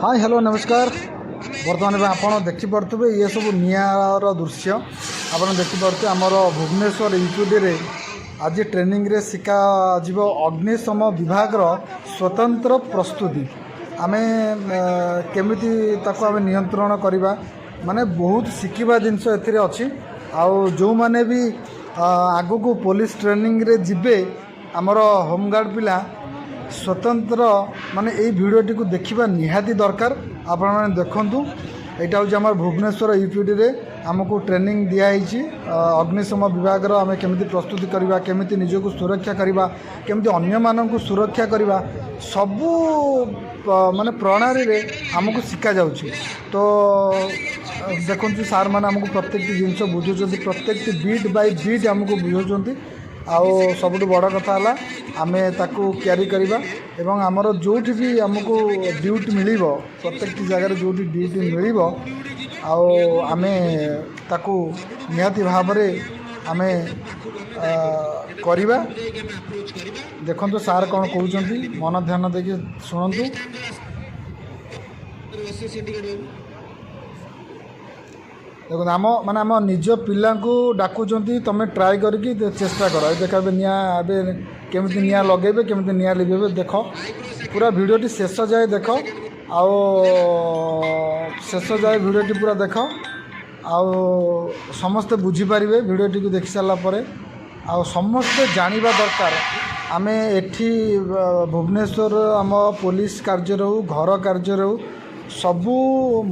Hi hello नमस्कार। बर्तमान में आप देखिपे ये सब निआर दृश्य आप देखिपे आमर भुवनेश्वर यूपीडी आज ट्रेनिंग रे शिखा जीव अग्निशम विभाग स्वतंत्र प्रस्तुति आम केमिति ताको आम नियंत्रण करवा माने बहुत शिखा जिनस ए अच्छी आउ जो माने भी आगु को पुलिस ट्रेनिंग रे जिबे आमर होमगार्ड पिला स्वतंत्र माने यही भिडियोटी को देखा निहाती दरकार। आपण मैंने देखु यहाँ हूँ आम भुवनेश्वर यूपीडी रे आमको ट्रेनिंग दिखाई अग्निशम विभाग आम केमिति प्रस्तुति करवा केमिति निजको सुरक्षा करवा केमिति अन्य मानक सुरक्षा करवा सबू माने प्रणाली रे आमको शिखा जाउछि। तो देखु सार मैंने आमको प्रत्येक जिनस बुझुंट प्रत्येक बीट बाय बीट आमको बुझाऊँ आउ सबुठ बड़ कथा है आमे ताकू क्यारी करवा एवं आमर जोठी भी आमको ड्यूटी मिल प्रत्येक जगह जोठी ड्यूटी मिल आमे ताकू निहाती भाव आमे करवा। देखो सार कौन कहते मन ध्यान देके शुणु। देखो आम माने आम निज पिला को डाकुंट तुम ट्राए करके चेष्टा कर देख निबे केमी निआ लगे केमी निआ लिभे देख पूरा भिडियोटी शेष जाए देख आओ शेष जाए भिडियोटी पूरा देख आओ समस्ते बुझीपारे भिडियोटी को देखि सारापर आ समस्ते जानिबा दरकार आम एठी भुवनेश्वर आम पुलिस कार्य रो घर कार्य रो सबू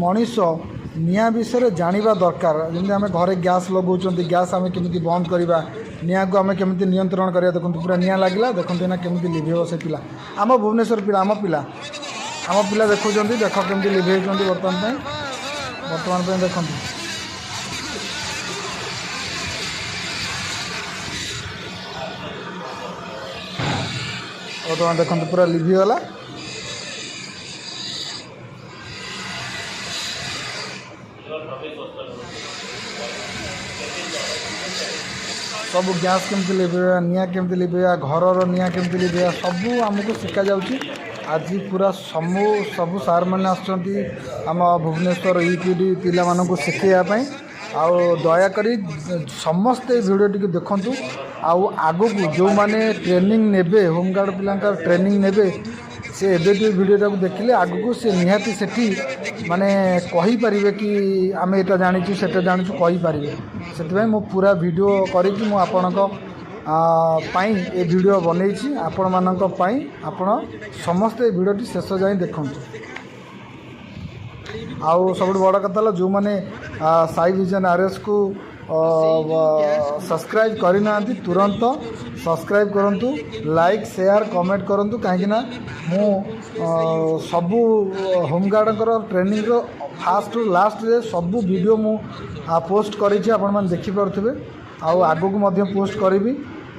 मनीष निआ विषय जानिबा दरकार। जमी आम घरे गैस लगाउछन गैस आम केमिति बंद करवा निआ को आम केमिति नियंत्रण करवा। देखो पूरा निआ लागला देखो ना केमिति लिभेव से पिला आम भुवनेश्वर पिला आम पिला देखुं देख केमिति लिभेइछन वर्तमान देखो वर्तमान देखो पूरा लिभिगला। सब गैस केमती लिभेगा निआ केमती लिभेगा घर निआ केमती लिभेगा सबू आमको शिखा जाउछि। आज पूरा सबू सार मैंने आम भुवनेश्वर यूपीडी पिला मानक शिखाई आउ दयाकोरी समस्ते भिडियोटी को देखु आगु को जो माने ट्रेनिंग नेबे होमगार्ड पिला ट्रेनिंग नेबे से एबे भिडियोटा को देखिले आगु से निहाती सेठी माने कहि परिबे कि आम एटा जानिछु सेटा जानिछु कहि परिबे। से मो पूरा वीडियो करी मु आपणक पाई ए वीडियो बनैछि आपण मानक पाई आपण समस्त वीडियोटी शेष जाए देखु। आउ सब बड़ कथा जो माने साई विजन आरएस को सब्सक्राइब करना तुरंत सब्सक्राइब करंतु लाइक शेयर कमेंट करंतु कहीं मु सबू होमगार्ड ट्रेनिंग रो फास्ट टू लास्ट रे सबू वीडियो मु पोस्ट करी आपण मैंने देखिपे आगू को पोस्ट करी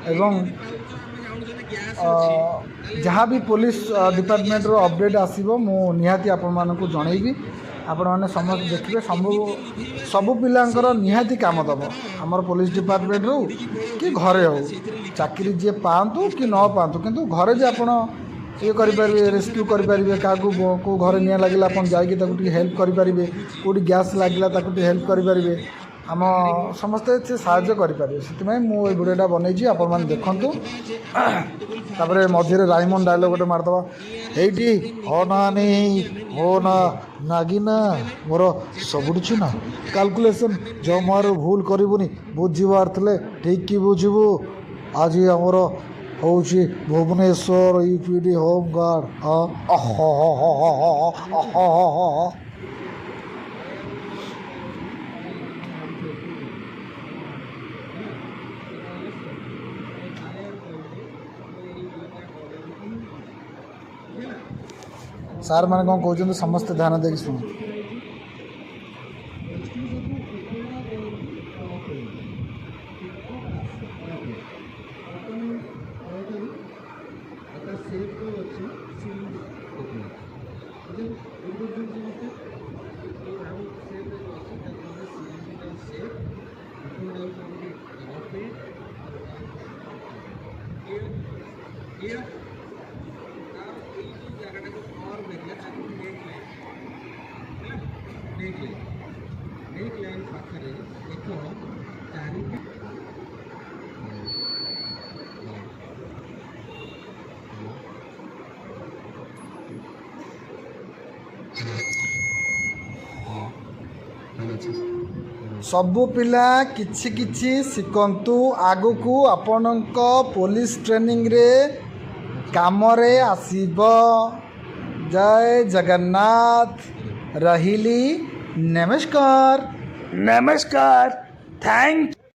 एवं जहाँ भी पुलिस डिपार्टमेंट रो अपडेट आसीबो मु निहाती आपण मानकु जणैबी आपण मैंने समस्त देखिए सबू पिलांकर निहाती काम दब आमर पुलिस डिपार्टमेंट रो कि घरे हो चाकरी जी पातु कि न पातु किंतु घरे जे आपण ये करें रेस्क्यू करें क्या को घर निआ लगे आप जाकि हेल्प करें कौटी गैस लगे हेल्प करें आम समस्ते से साहाय्य करें से मुझे भिडियोटा बनई आपण मैंने देखु। तापर मझे राइमंड डायलॉग गोटे मारदबा एटी हो ना नहीं हो ना नागिना मोर सबुड़ ना कैलकुलेशन जमार भूल करबुनी बुझीबार थे ठीक कि बुझबू आज आमर हूँ भुवनेश्वर यूपीडी होमगार्ड सार मैंने कौन कहते समस्त ध्यान देख शुणु। ନେକ୍ ଲାଇନ୍ ପାଖରେ ଏକ ଚାରି ସବୁ ପିଲା କିଛି କିଛି ଶିଖନ୍ତୁ, ଆଗକୁ ଆପଣଙ୍କ ପୋଲିସ ଟ୍ରେନିଂରେ କାମରେ ଆସିବ। ଜୟ ଜଗନ୍ନାଥ। ରହିଲି। ନମସ୍କାର। नमस्कार। थैंक